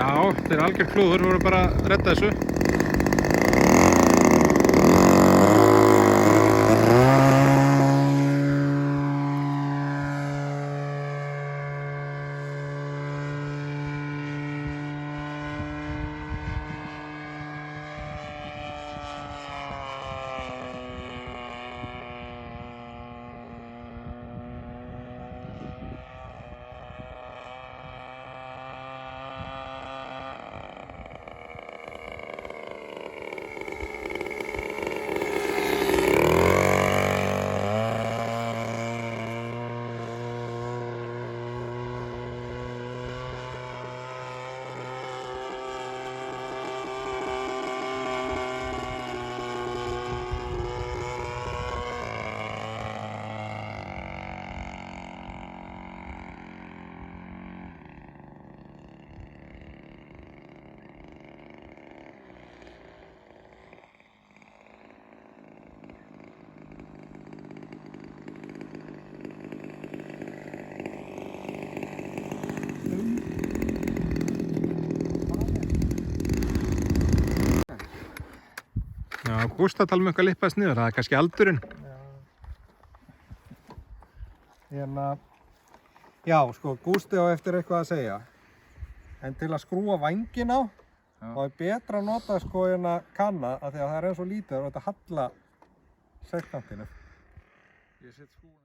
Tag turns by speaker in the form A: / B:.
A: Já, þetta algjör klúður, við vorum bara að redda þessu. Já, Gústa tala um eitthvað lippaðist niður, það kannski aldurinn.
B: Já, sko, Gústi á eftir eitthvað að segja. En til að skrúa vænginn á, þá betra að nota sko kanna, af því að það eins og lítið og þetta halla sektantinu.
A: Ég set skrúna.